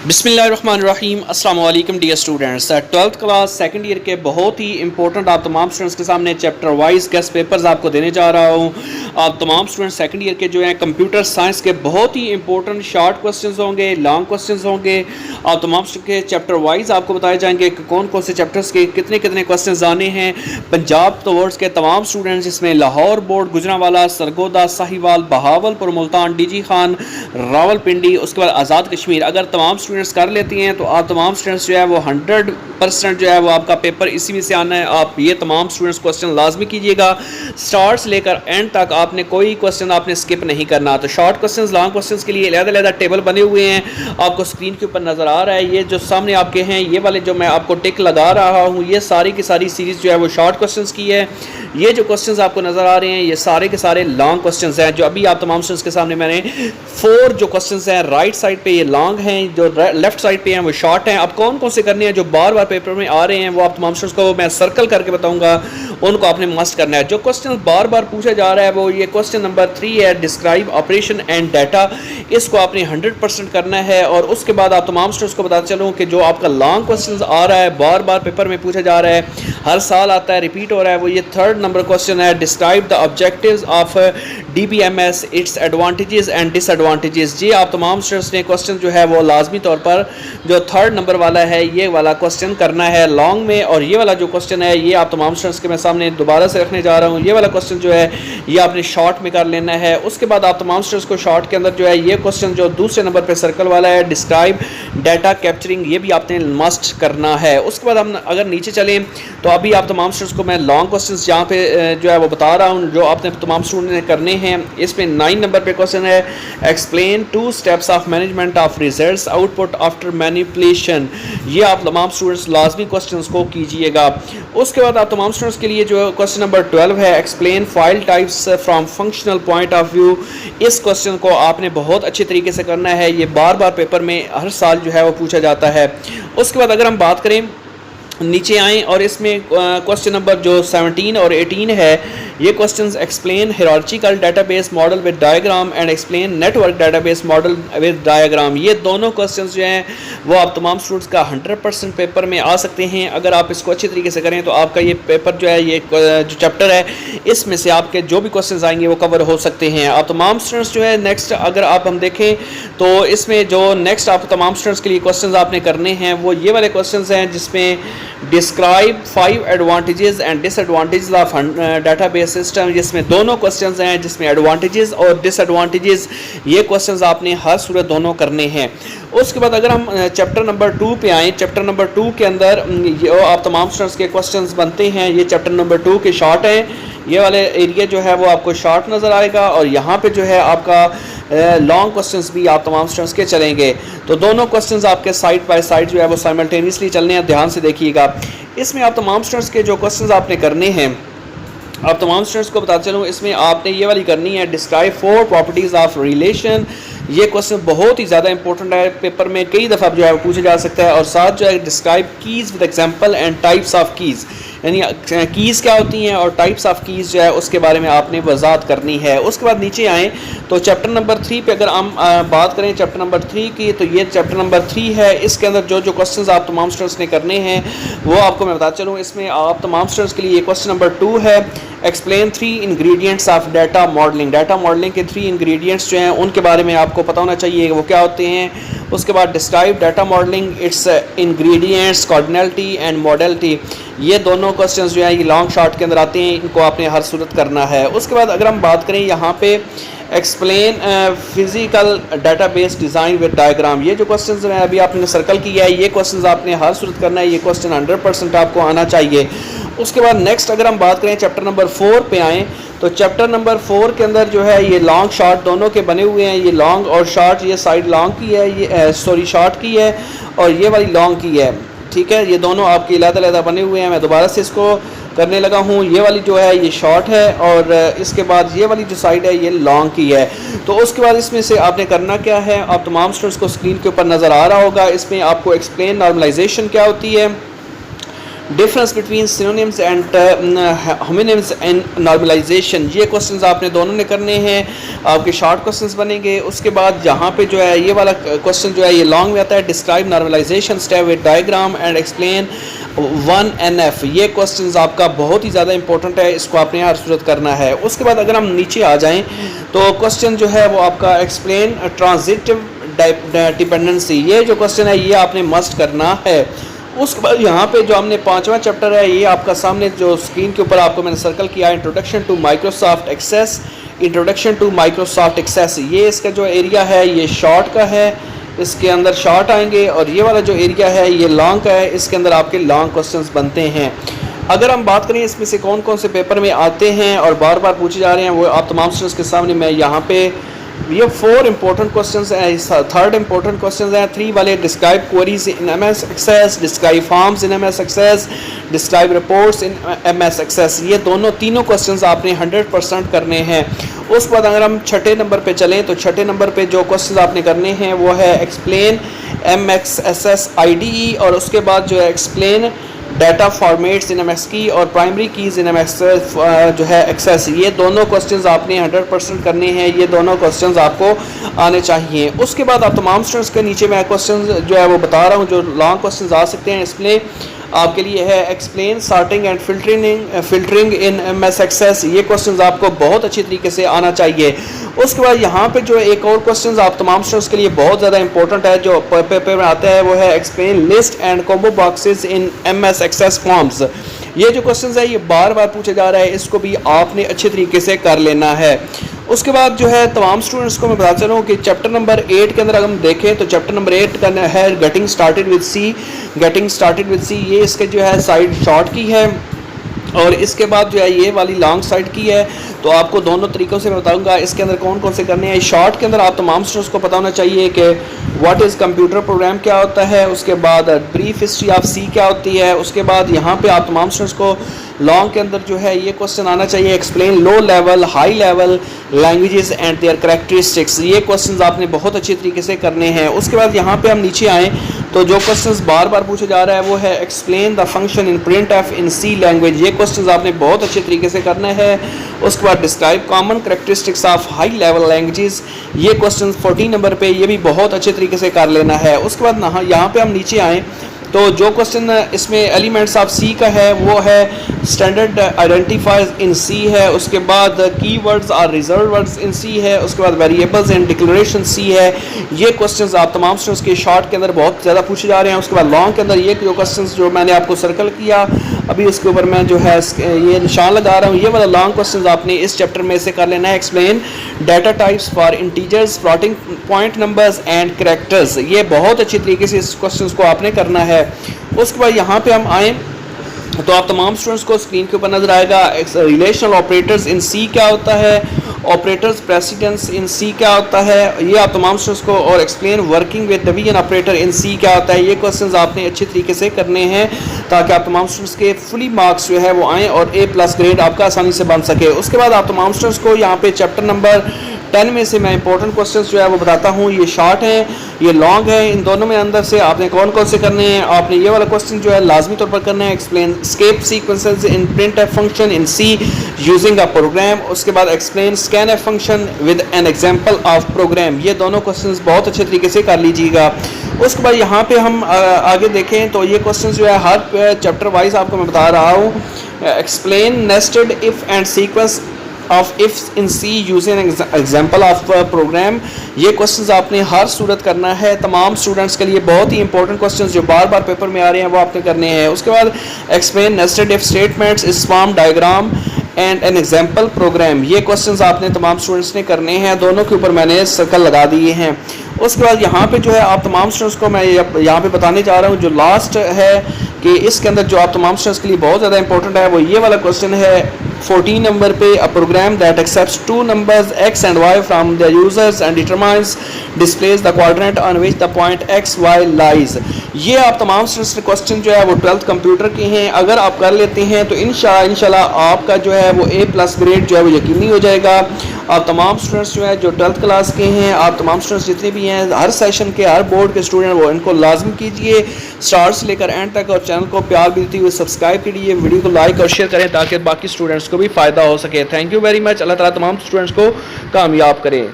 بسم اللہ الرحمن الرحیم. السلام علیکم dear students. 12th class second year کے بہت ہی امپورٹنٹ آپ تمام اسٹوڈنٹس کے سامنے چیپٹر وائز گیسٹ پیپرز آپ کو دینے جا رہا ہوں. آپ تمام اسٹوڈنٹس سیکنڈ ایئر کے جو ہیں کمپیوٹر سائنس کے بہت ہی امپورٹنٹ شارٹ کوسچنز ہوں گے, لانگ کوسچنز ہوں گے. آپ تمام کے چیپٹر وائز آپ کو بتائے جائیں گے کہ کون کون سے چیپٹرز کے کتنے کتنے کوسچنز آنے ہیں. پنجاب ورڈز کے تمام اسٹوڈنٹس جس میں لاہور بورڈ, گجرانوالا, سرگودا, ساہیوال, بہاول پور, ملتان, ڈی جی خان, راول پنڈی, اس کے بعد آزاد کشمیر, اگر تمام اسٹوڈنٹس کر لیتی ہیں تو آپ تمام اسٹوڈنٹس جو ہے وہ 100% جو ہے وہ آپ کا پیپر اسی میں سے آنا ہے. آپ یہ تمام اسٹوڈنٹس کوسچن لازمی کیجیے گا. سٹارٹ سے لے کر اینڈ تک آپ نے کوئی کوسچن آپ نے اسکپ نہیں کرنا. تو شارٹ کوسچنز, لانگ کوسچنز کے لیے علیحدہ ٹیبل بنے ہوئے ہیں, آپ کو اسکرین کے اوپر نظر آ رہا ہے. یہ جو سامنے آپ کے ہیں, یہ والے جو میں آپ کو ٹک لگا رہا ہوں, یہ ساری کی ساری سیریز جو ہے وہ شارٹ کوسچنز کی ہے. یہ جو کوسچنز آپ کو نظر آ رہے ہیں یہ سارے کے سارے لانگ کوسچنز ہیں. جو ابھی آپ تمام اسٹوڈنٹس کے سامنے میں نے 4 جو کوسچنز ہیں رائٹ سائڈ پہ یہ لانگ ہیں, جو لیفٹ سائڈ پہ ہیں وہ شارٹ ہیں. اب کون کون سے کرنے ہیں جو بار بار پیپر میں آ رہے ہیں وہ آپ تمام اسٹوڈنٹس کو میں سرکل کر کے بتاؤں گا, ان کو آپ نے مسٹ کرنا ہے. جو کوسچن بار بار پوچھا جا رہا ہے وہ یہ کوسچن نمبر 3 ہے, ڈسکرائب آپریشن اینڈ ڈیٹا. اس کو آپ نے 100% کرنا ہے. اور اس کے بعد آپ تمام اسٹوڈنٹس کو بتا چلوں کہ جو آپ کا لانگ کوسچن آ رہا ہے, بار بار پیپر میں پوچھا جا رہا ہے, ہر سال آتا ہے, ریپیٹ ہو رہا ہے, وہ یہ 3rd نمبر کوسچن ہے, describe the objectives of D B M S, its advantages and disadvantages. جی آپ تمام اسٹوڈنٹس نے کوسچن جو ہے وہ لازمی طور پر جو 3rd نمبر والا ہے یہ والا کوسچن کرنا ہے لانگ میں. اور یہ والا جو کوسچن ہے یہ آپ تمام اسٹوڈنٹس کے میں سامنے دوبارہ سے رکھنے جا رہا ہوں. یہ والا کوسچن جو ہے یہ آپ نے شارٹ میں کر لینا ہے. اس کے بعد آپ تمام اسٹوڈنٹس کو شارٹ کے اندر جو ہے یہ کوسچن جو دوسرے نمبر پہ سرکل والا ہے, ڈسکرائب ڈیٹا کیپچرنگ, یہ بھی آپ نے مسٹ کرنا ہے. اس کے بعد ہم اگر نیچے چلیں تو ابھی آپ تمام اسٹوڈنٹس کو میں لانگ کوسچنس جہاں پہ جو ہے وہ بتا رہا ہوں جو آپ نے تمام اسٹوڈنٹ نے کرنے ہیں. اس میں 9 نمبر پہ کوسچن ہے, explain 2 steps of management of results out put after manipulation. یہ آپ تمام اسٹوڈنٹس لازمی کوسچنس کو کیجیے گا. اس کے بعد آپ تمام اسٹوڈنٹس کے لیے جو کوسچن نمبر 12 ہے, explain file types from functional point of view. اس کوسچن کو آپ نے بہت اچھے طریقے سے کرنا ہے, یہ بار بار پیپر میں ہر سال جو ہے وہ پوچھا جاتا ہے. اس کے بعد اگر ہم بات کریں نیچے آئیں اور اس میں کوسچن نمبر جو 17 اور 18 ہے, یہ questions explain hierarchical database model with diagram and explain network database model with diagram. یہ دونوں کوسچنز جو ہیں وہ آپ تمام اسٹوڈنٹس کا 100% پیپر میں آ سکتے ہیں. اگر آپ اس کو اچھے طریقے سے کریں تو آپ کا یہ پیپر جو ہے, یہ جو چیپٹر ہے اس میں سے آپ کے جو بھی کوسچنز آئیں گے وہ کور ہو سکتے ہیں. آپ تمام اسٹوڈنٹس جو ہے نیکسٹ اگر آپ ہم دیکھیں تو اس میں جو نیکسٹ آپ تمام اسٹوڈنٹس کے لیے کوسچنز آپ نے کرنے ہیں وہ یہ والے کوسچنز ہیں, جس میں describe 5 advantages and disadvantages of database system. جس میں دونوں کوسچنز ہیں, جس میں ایڈوانٹیجز اور ڈس ایڈوانٹیجز, یہ کوسچنز آپ نے ہر صورت دونوں کرنے ہیں. اس کے بعد اگر ہم چیپٹر نمبر 2 پہ آئیں, چیپٹر نمبر 2 کے اندر آپ تمام اسٹوڈنٹس کے کوسچنز بنتے ہیں. یہ چیپٹر نمبر 2 کے شارٹ ہیں, یہ والے ایریا جو ہے وہ آپ کو شارٹ نظر آئے گا, اور یہاں پہ جو ہے آپ کا لانگ کوسچنز بھی آپ تمام اسٹوڈنٹس کے چلیں گے. تو دونوں کوسچنز آپ کے سائڈ بائی سائڈ جو ہے وہ سائملٹینیسلی چلنے ہیں, دھیان سے دیکھیے گا. اس میں آپ تمام اسٹوڈنٹس کے جو کوسچنز آپ نے کرنے ہیں, آپ تمام اسٹوڈنٹس کو بتا چلوں اس میں آپ نے یہ والی کرنی ہے, ڈسکرائب 4 پراپرٹیز آف ریلیشن. یہ کوسچن بہت ہی زیادہ امپورٹنٹ ہے, پیپر میں کئی دفعہ جو ہے وہ پوچھا جا سکتا ہے. اور ساتھ جو ہے describe keys with example and types of keys, یعنی کیز کیا ہوتی ہیں اور ٹائپس آف کیز جو ہے اس کے بارے میں آپ نے وضاحت کرنی ہے. اس کے بعد نیچے آئیں تو چیپٹر نمبر 3 پہ اگر ہم بات کریں چیپٹر نمبر 3 کی, تو یہ چیپٹر نمبر 3 ہے. اس کے اندر جو کوسچنز آپ تمام اسٹوڈنٹس نے کرنے ہیں وہ آپ کو میں بتا چلوں. اس میں آپ تمام اسٹوڈنٹس کے لیے یہ کوسچن نمبر 2 ہے, explain 3 ingredients of data modelling. Data modelling کے 3 انگریڈینٹس جو ہیں ان کے بارے میں آپ کو پتہ ہونا چاہیے وہ کیا ہوتے ہیں. اس کے بعد describe data modelling, its ingredients, cardinality and modality. یہ دونوں کوسچنز جو ہیں یہ لانگ شارٹ کے اندر آتے ہیں, ان کو آپ نے ہر صورت کرنا ہے. اس کے بعد اگر ہم بات کریں یہاں پہ explain physical data base design with diagram, یہ جو کوسچنز ہیں ابھی آپ نے سرکل کیا ہے, یہ کوسچنز آپ نے ہر صورت کرنا ہے. یہ کوسچن 100% آپ کو آنا چاہیے. اس کے بعد نیکسٹ اگر ہم بات کریں چیپٹر نمبر 4 پہ آئیں تو چیپٹر نمبر 4 کے اندر جو ہے یہ لانگ شارٹ دونوں کے بنے ہوئے ہیں. یہ لانگ اور شارٹ, یہ سائڈ لانگ کی ہے, یہ شارٹ کی ہے, اور یہ والی لانگ کی ہے. ٹھیک ہے, یہ دونوں آپ کے علیحدہ بنے ہوئے ہیں. میں دوبارہ سے اس کو کرنے لگا ہوں. یہ والی جو ہے یہ شارٹ ہے, اور اس کے بعد یہ والی جو سائڈ ہے یہ لانگ کی ہے. تو اس کے بعد اس میں سے آپ نے کرنا کیا ہے, آپ تمام اسٹوڈنٹس کو اسکرین کے اوپر نظر آ رہا ہوگا. اس میں آپ کو ایکسپلین نارملائزیشن کیا ہوتی ہے, difference between synonyms and homonyms and normalization, یہ کوشچنز آپ نے دونوں نے کرنے ہیں، آپ کے شارٹ کوشچنز بنیں گے. اس کے بعد یہاں پہ جو ہے یہ والا کوشچن جو ہے یہ لانگ میں آتا ہے، describe normalisation step with diagram and explain 1NF. یہ کوشچنز آپ کا بہت ہی زیادہ امپورٹنٹ ہے، اس کو آپ نے ہر صورت کرنا ہے. اس کے بعد اگر ہم نیچے آ جائیں تو کوشچن جو ہے وہ آپ کا ایکسپلین ٹرانزٹیو ڈیپینڈنسی، یہ جو کوشچن ہے یہ آپ نے مسٹ کرنا ہے. اس کے بعد یہاں پہ جو ہم نے 5واں چیپٹر ہے یہ آپ کا سامنے جو اسکرین کے اوپر آپ کو میں نے سرکل کیا ہے، introduction to Microsoft Access. Introduction to Microsoft Access, یہ اس کا جو ایریا ہے یہ شارٹ کا ہے، اس کے اندر شارٹ آئیں گے، اور یہ والا جو ایریا ہے یہ لانگ کا ہے، اس کے اندر آپ کے لانگ کوسچنز بنتے ہیں. اگر ہم بات کریں اس میں سے کون کون سے پیپر میں آتے ہیں اور بار بار پوچھے جا رہے ہیں، وہ آپ تمام اسٹوڈنٹس کے سامنے میں یہاں پہ یہ 4 امپورٹنٹ کوسچنز ہیں. 3rd امپورٹنٹ کوسچنز ہیں. 3 والے describe queries in M S access, describe forms in M S access, describe reports in M S access. یہ تینوں کوسچنز آپ نے 100% کرنے ہیں. اس کے بعد اگر ہم 6 نمبر پہ چلیں تو 6 نمبر پہ جو کوسچنز آپ نے کرنے ہیں وہ ہے explain M X S S I D E, اور اس کے بعد جو ہے explain data formats in M S کی اور primary keys in M S جو ہے ایکسیس. یہ دونوں کوسچنز آپ نے 100% کرنے ہیں، یہ دونوں کوسچنز آپ کو آنے چاہیے. اس کے بعد آپ تمام اسٹوڈنٹس کے نیچے میں کوسچنز جو ہے وہ بتا رہا ہوں جو لانگ کوسچنز آ سکتے ہیں. اس میں آپ کے لیے ہے explain sorting and filtering in M S access. یہ کوسچنز آپ کو بہت اچھی طریقے سے آنا چاہیے. اس کے بعد یہاں پہ جو ایک اور کوسچنز آپ تمام اسٹوڈنٹس کے لیے بہت زیادہ امپورٹنٹ ہے جو پیپر میں آتا ہے وہ ہے explain list and combo boxes in M S Access forms. یہ جو کوسچنز ہے یہ بار بار پوچھا جا رہا ہے، اس کو بھی آپ نے اچھے طریقے سے کر لینا ہے. اس کے بعد جو ہے تمام اسٹوڈنٹس کو میں بتا چلوں کہ چیپٹر نمبر 8 کے اندر اگر ہم دیکھیں تو چیپٹر نمبر 8 کا ہے getting started with C. Getting started with C یہ اس کے جو ہے سائڈ شارٹ کی ہے، اور اس کے بعد جو ہے یہ والی لانگ سائڈ کی ہے. تو آپ کو دونوں طریقوں سے میں بتاؤں گا اس کے اندر کون کون سے کرنے ہیں. شارٹ کے اندر آپ تمام اسٹوڈنٹس کو پتہ ہونا چاہیے کہ واٹ از کمپیوٹر پروگرام کیا ہوتا ہے، اس کے بعد بریف ہسٹری آف سی کیا ہوتی ہے. اس کے بعد یہاں پہ آپ تمام اسٹوڈنٹس کو لانگ کے اندر جو ہے یہ کوسچن آنا چاہیے explain low level high level languages and their characteristics. یہ کوسچنز آپ نے بہت اچھی طریقے سے کرنے ہیں. اس کے بعد یہاں پہ ہم نیچے آئیں تو جو کوسچنز بار بار پوچھا جا رہا ہے وہ ہے explain the function in printf in C language. یہ کوسچنز آپ نے بہت اچھے طریقے سے کرنا ہے. اس کے بعد describe common characteristics of high level languages. یہ کوسچنز 14 نمبر پہ یہ بھی بہت اچھے طریقے سے کر لینا ہے. اس کے بعد یہاں پہ ہم نیچے آئیں تو جو کوسچن اس میں ایلیمنٹس آف سی کا ہے وہ ہے اسٹینڈرڈ آئیڈینٹیفائرز ان سی ہے. اس کے بعد کی ورڈز اور ریزرو ورڈز ان سی ہے. اس کے بعد ویریبلز اینڈ ڈکلریشن سی ہے. یہ کوسچنز آپ تمام اسٹوڈنٹس کے شارٹ کے اندر بہت زیادہ پوچھے جا رہے ہیں. اس کے بعد لانگ کے اندر یہ جو کوسچنز جو میں نے آپ کو سرکل کیا ابھی اس کے اوپر میں جو ہے یہ نشان لگا رہا ہوں، یہ والا لانگ کوسچنز آپ نے اس چیپٹر میں سے کر لینا ہے. Explain data types for integers floating point numbers and characters. یہ بہت اچھی طریقے سے اس کوسچنز کو آپ نے کرنا ہے. اس کے بعد یہاں پہ ہم آئیں تو آپ تمام اسٹوڈنٹس کو اسکرین کے اوپر نظر آئے گا ریلیشنل آپریٹرز ان سی کیا ہوتا ہے، آپریٹرز پریسیڈنس ان سی کیا ہوتا ہے، یہ آپ تمام اسٹوڈنٹس کو، اور explain working with division operator in C کیا ہوتا ہے. یہ کوسچنز آپ نے اچھے طریقے سے کرنے ہیں تاکہ آپ تمام اسٹوڈنٹس کے فلی مارکس جو ہے وہ آئیں اور A+ گریڈ آپ کا آسانی سے بن سکے. اس کے بعد آپ تمام اسٹوڈنٹس کو یہاں پہ چیپٹر نمبر 10 میں سے میں امپورٹنٹ کوسچنز جو ہے وہ بتاتا ہوں. یہ شارٹ ہیں یہ لانگ ہے، ان دونوں میں اندر سے آپ نے کون کون سے کرنے ہیں. آپ نے یہ والا کوسچن جو ہے لازمی طور پر کرنا ہے explain escape sequences in printf function in C using a program. اس کے بعد explain scanf function with an example of program. یہ دونوں کوسچنز بہت اچھے طریقے سے کر لیجیے گا. اس کے بعد یہاں پہ ہم آگے دیکھیں تو یہ کوسچنز جو ہے ہر چیپٹر وائز آپ کو میں بتا رہا ہوں. Explain nested if and sequence of ifs in C using an example of program. یہ کوسچنز آپ نے ہر صورت کرنا ہے. تمام اسٹوڈنٹس کے لیے بہت ہی امپورٹنٹ کوسچنز جو بار بار پیپر میں آ رہے ہیں وہ آپ نے کرنے ہیں. اس کے بعد explain nested if statements is form diagram and an example program. یہ کوسچنز آپ نے تمام اسٹوڈنٹس نے کرنے ہیں. دونوں کے اوپر میں نے سرکل لگا دیے ہیں. اس کے بعد یہاں پہ جو ہے آپ تمام اسٹوڈنٹس کو میں یہاں پہ بتانے جا رہا ہوں جو لاسٹ ہے کہ اس کے اندر جو آپ تمام اسٹوڈنٹس کے لیے بہت زیادہ امپورٹنٹ ہے وہ یہ والا کوسچن ہے 14 نمبر پہ. a program that accepts two numbers x and y from the users and determines displays the coordinate on which the point x y lies. یہ آپ تمام اسٹوڈنٹس نے کوسچن جو ہے وہ 12th کمپیوٹر کے ہیں. اگر آپ کر لیتے ہیں تو انشاءاللہ آپ کا جو ہے وہ A+ گریڈ جو ہے وہ یقینی ہو جائے گا. آپ تمام اسٹوڈنٹس جو ہے جو 12th کلاس کے ہیں، آپ تمام اسٹوڈنٹس جتنے بھی ہیں ہر سیشن کے ہر بورڈ کے اسٹوڈنٹ وہ ان کو لازم کیجئے اسٹارٹ سے لے کر اینڈ تک، اور چینل کو پیار دیتے ہوئے سبسکرائب کیجئے، ویڈیو کو لائک اور شیئر کریں تاکہ باقی اسٹوڈنٹس کو بھی فائدہ ہو سکے۔ Thank you very much. اللہ تعالیٰ تمام اسٹوڈنٹس کو کامیاب کرے۔